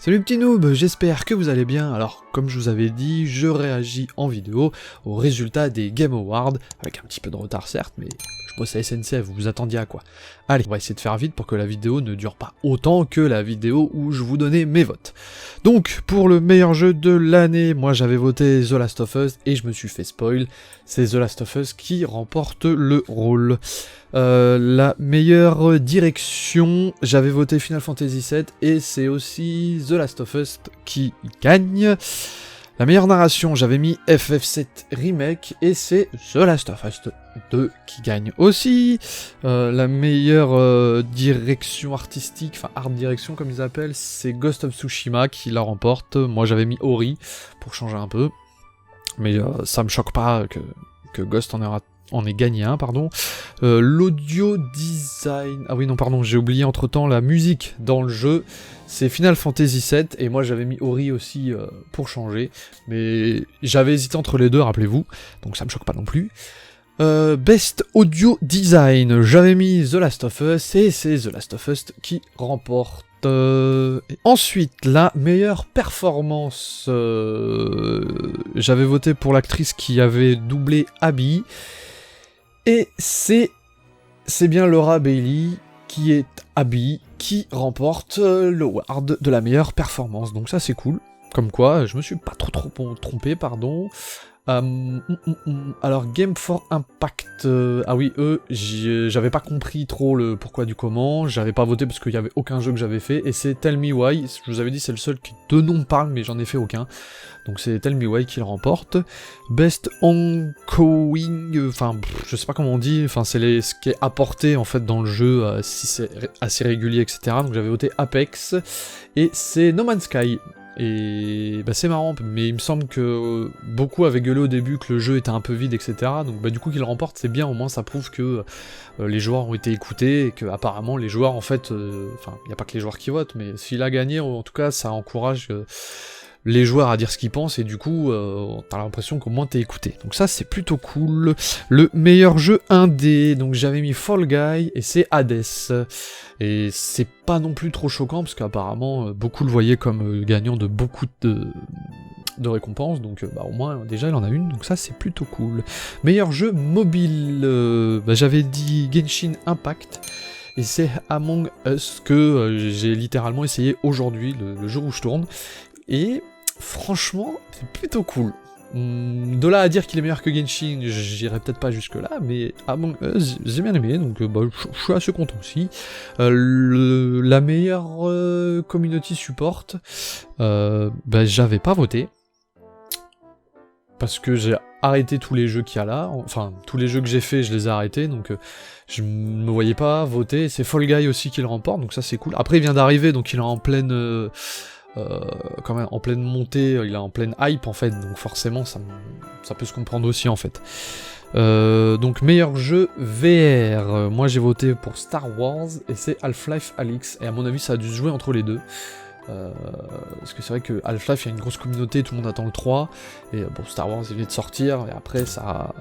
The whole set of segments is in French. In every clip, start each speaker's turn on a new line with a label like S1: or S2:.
S1: Salut petits noobs, j'espère que vous allez bien. Alors, comme je vous avais dit, je réagis en vidéo aux résultats des Game Awards, avec un petit peu de retard certes, mais je bosse à SNCF, vous vous attendiez à quoi? Allez, on va essayer de faire vite pour que la vidéo ne dure pas autant que la vidéo où je vous donnais mes votes. Donc, pour le meilleur jeu de l'année, moi j'avais voté The Last of Us, et je me suis fait spoil, c'est The Last of Us qui remporte le rôle. La meilleure direction, j'avais voté Final Fantasy VII et c'est aussi The Last of Us qui gagne. La meilleure narration, j'avais mis FF7 Remake et c'est The Last of Us 2 qui gagne aussi. La meilleure direction artistique, enfin art direction comme ils appellent, c'est Ghost of Tsushima qui la remporte. Moi j'avais mis Ori pour changer un peu, mais ça me choque pas que Ghost en ait gagné un, pardon. L'audio design... Ah oui, non, pardon, j'ai oublié entre-temps la musique dans le jeu. C'est Final Fantasy VII, et moi j'avais mis Ori aussi pour changer. Mais j'avais hésité entre les deux, rappelez-vous, donc ça me choque pas non plus. Best Audio Design, j'avais mis The Last of Us, et c'est The Last of Us qui remporte. Et ensuite, la meilleure performance, j'avais voté pour l'actrice qui avait doublé Abby. Et c'est bien Laura Bailey qui est Abby qui remporte l'award de la meilleure performance. Donc ça c'est cool. Comme quoi, je me suis pas trop trompé, pardon. Alors Game for Impact, ah oui, eux, j'avais pas compris trop le pourquoi du comment, j'avais pas voté parce qu'il y avait aucun jeu que j'avais fait, et c'est Tell Me Why, je vous avais dit c'est le seul qui de nom me parle, mais j'en ai fait aucun, donc c'est Tell Me Why qui le remporte. Best Ongoing, enfin, je sais pas comment on dit, enfin c'est ce qui est apporté en fait dans le jeu, si c'est assez régulier, etc., donc j'avais voté Apex, et c'est No Man's Sky. Et bah c'est marrant, mais il me semble que beaucoup avaient gueulé au début que le jeu était un peu vide, etc. Donc bah du coup qu'il remporte, c'est bien, au moins ça prouve que les joueurs ont été écoutés, et que apparemment les joueurs en fait, enfin il n'y a pas que les joueurs qui votent, mais s'il a gagné, en tout cas ça encourage les joueurs à dire ce qu'ils pensent, et du coup t'as l'impression qu'au moins t'es écouté. Donc ça c'est plutôt cool. Le meilleur jeu indé, donc j'avais mis Fall Guy, et c'est Hades. Et c'est pas non plus trop choquant, parce qu'apparemment beaucoup le voyaient comme gagnant de beaucoup de récompenses, donc bah, au moins déjà il en a une, donc ça c'est plutôt cool. Meilleur jeu mobile, bah, j'avais dit Genshin Impact, et c'est Among Us que j'ai littéralement essayé aujourd'hui, le jour où je tourne, et franchement c'est plutôt cool. De là à dire qu'il est meilleur que Genshin, j'irai peut-être pas jusque là, mais Among Us, j'ai bien aimé, donc bah, je suis assez content aussi. La meilleure community support, bah, j'avais pas voté, parce que j'ai arrêté tous les jeux qu'il y a là, enfin tous les jeux que j'ai fait je les ai arrêtés, donc je me voyais pas voter. C'est Fall Guy aussi qui le remporte, donc ça c'est cool. Après il vient d'arriver, donc il est en pleine... quand même en pleine montée, il est en pleine hype en fait, donc forcément ça peut se comprendre aussi en fait. Donc meilleur jeu VR, moi j'ai voté pour Star Wars et c'est Half-Life Alyx, et à mon avis ça a dû se jouer entre les deux. Parce que c'est vrai que Half-Life il y a une grosse communauté, tout le monde attend le 3, et bon Star Wars il vient de sortir, et après ça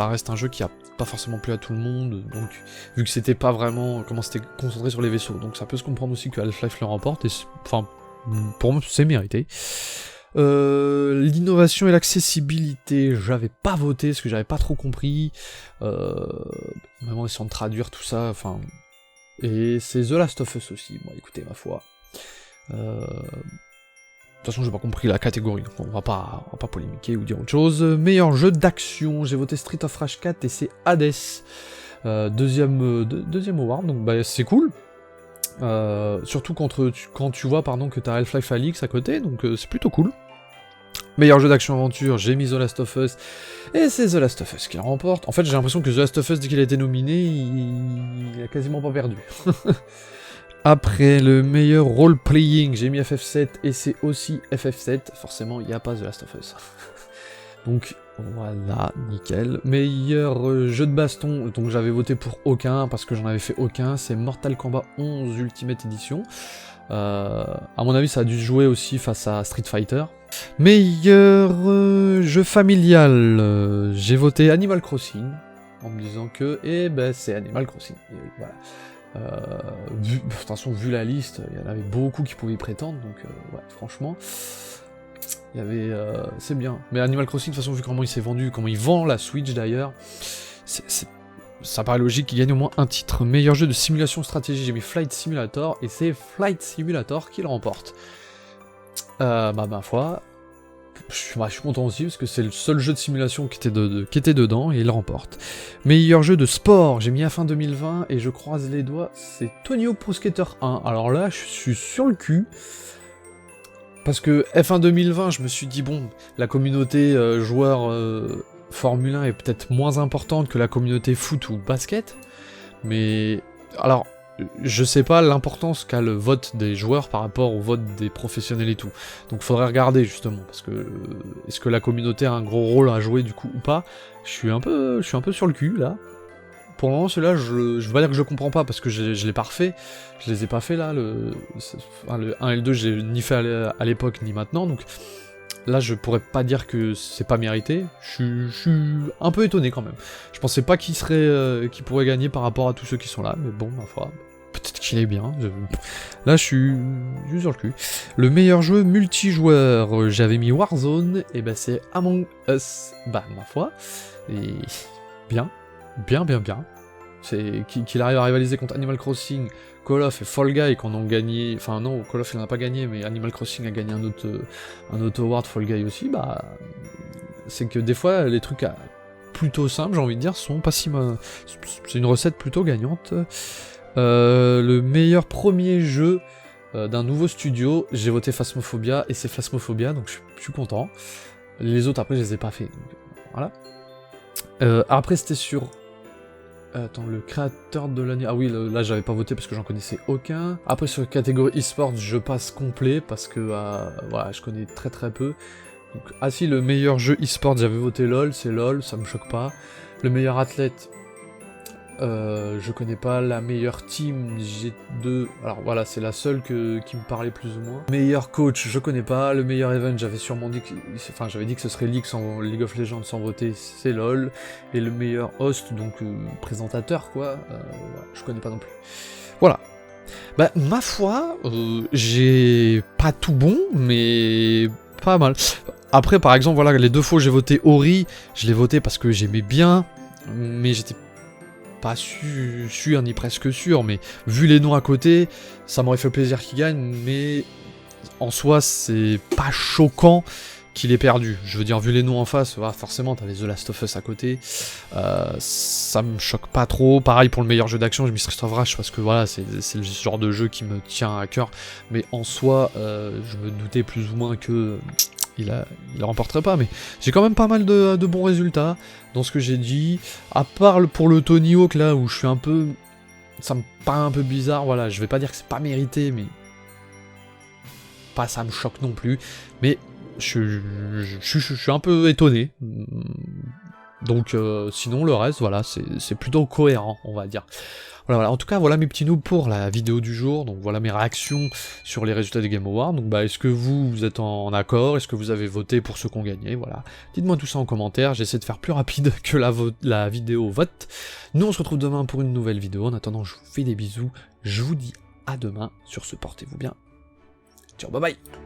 S1: reste un jeu qui a pas forcément plu à tout le monde, donc vu que c'était pas vraiment, comment c'était concentré sur les vaisseaux, donc ça peut se comprendre aussi que Half-Life le remporte, et enfin pour moi c'est mérité. L'innovation et l'accessibilité, j'avais pas voté parce que j'avais pas trop compris, même en essayant de traduire tout ça, enfin, et c'est The Last of Us aussi, moi écoutez ma foi. De toute façon j'ai pas compris la catégorie, donc on va pas polémiquer ou dire autre chose. Meilleur jeu d'action, j'ai voté Street of Rage 4 et c'est Hades, deuxième award, donc bah c'est cool. Surtout quand tu vois pardon que t'as Half-Life Alyx à côté, donc c'est plutôt cool. Meilleur jeu d'action-aventure, j'ai mis The Last of Us, et c'est The Last of Us qui remporte. En fait j'ai l'impression que The Last of Us, dès qu'il a été nominé, il a quasiment pas perdu. Après, le meilleur role-playing, j'ai mis FF7, et c'est aussi FF7, forcément il n'y a pas The Last of Us. Donc voilà, nickel. Meilleur jeu de baston, donc j'avais voté pour aucun, parce que j'en avais fait aucun, c'est Mortal Kombat 11 Ultimate Edition. À mon avis ça a dû se jouer aussi face à Street Fighter. Meilleur jeu familial, j'ai voté Animal Crossing, en me disant que, ben c'est Animal Crossing, et voilà. De toute façon, vu la liste, il y en avait beaucoup qui pouvaient y prétendre, donc ouais, franchement, il y avait... c'est bien. Mais Animal Crossing, de toute façon, vu comment il s'est vendu, comment il vend la Switch d'ailleurs, ça paraît logique qu'il gagne au moins un titre. Meilleur jeu de simulation stratégie, j'ai mis Flight Simulator, et c'est Flight Simulator qui le remporte. Bah, ma foi, je suis content aussi, parce que c'est le seul jeu de simulation qui était dedans, et il le remporte. Meilleur jeu de sport, j'ai mis à fin 2020, et je croise les doigts, c'est Tony Hawk Pro Skater 1. Alors là, je suis sur le cul, parce que F1 2020, je me suis dit, bon, la communauté joueur Formule 1 est peut-être moins importante que la communauté foot ou basket, mais alors, je sais pas l'importance qu'a le vote des joueurs par rapport au vote des professionnels et tout. Donc faudrait regarder justement, parce que est-ce que la communauté a un gros rôle à jouer du coup ou pas. Je suis un peu sur le cul là. Pour le moment, celui-là, je veux pas dire que je comprends pas, parce que je l'ai pas refait. Je les ai pas fait là, le 1 et le 2, je l'ai ni fait à l'époque ni maintenant, donc là, je pourrais pas dire que c'est pas mérité. Je suis un peu étonné quand même. Je pensais pas qu'il pourrait gagner par rapport à tous ceux qui sont là, mais bon, ma foi, peut-être qu'il est bien. Là, je suis sur le cul. Le meilleur jeu multijoueur, j'avais mis Warzone, et ben c'est Among Us. Bah, ma foi, et bien. C'est qu'il arrive à rivaliser contre Animal Crossing, Call of et Fall Guy qu'on ont gagné, enfin non, Call of il n'en a pas gagné, mais Animal Crossing a gagné un autre award, Fall Guy aussi, bah c'est que des fois les trucs plutôt simples, j'ai envie de dire, sont pas si mal. C'est une recette plutôt gagnante. Le meilleur premier jeu d'un nouveau studio, j'ai voté Phasmophobia, et c'est Phasmophobia, donc je suis content. Les autres après je les ai pas fait, donc voilà. Après c'était sur... Attends, le créateur de l'année... Ah oui, là j'avais pas voté parce que j'en connaissais aucun. Après sur la catégorie e-sport, je passe complet parce que voilà, je connais très peu. Donc, ah si, le meilleur jeu e-sport, j'avais voté LOL, c'est LOL, ça me choque pas. Le meilleur athlète, je connais pas. La meilleure team, j'ai deux... Alors voilà, c'est la seule qui me parlait plus ou moins. Meilleur coach, je connais pas. Le meilleur event, j'avais sûrement dit que... Enfin, j'avais dit que ce serait League of Legends sans voter, c'est LOL. Et le meilleur host, donc présentateur, quoi, je connais pas non plus. Voilà. Bah, ma foi, j'ai pas tout bon, mais pas mal. Après, par exemple, voilà, les deux fois où j'ai voté Ori, je l'ai voté parce que j'aimais bien, mais j'étais pas sûr ni presque sûr, mais vu les noms à côté, ça m'aurait fait plaisir qu'il gagne, mais en soi, c'est pas choquant qu'il ait perdu. Je veux dire, vu les noms en face, forcément, t'avais The Last of Us à côté, ça me choque pas trop. Pareil pour le meilleur jeu d'action, j'ai mis Streets of Rage, parce que voilà, c'est le genre de jeu qui me tient à cœur, mais en soi, je me doutais plus ou moins que... il remporterait pas, mais j'ai quand même pas mal de bons résultats dans ce que j'ai dit, à part pour le Tony Hawk là où je suis un peu... ça me paraît un peu bizarre, voilà, je vais pas dire que c'est pas mérité, mais... pas ça me choque non plus, mais je suis un peu étonné, donc sinon le reste, voilà, c'est plutôt cohérent, on va dire. Voilà, en tout cas, voilà mes petits noobs pour la vidéo du jour, donc voilà mes réactions sur les résultats des Game Awards, donc bah est-ce que vous êtes en accord, est-ce que vous avez voté pour ceux qui ont gagné, voilà, dites-moi tout ça en commentaire, j'essaie de faire plus rapide que la vidéo vote. Nous on se retrouve demain pour une nouvelle vidéo, en attendant je vous fais des bisous, je vous dis à demain, sur ce portez-vous bien, ciao bye bye.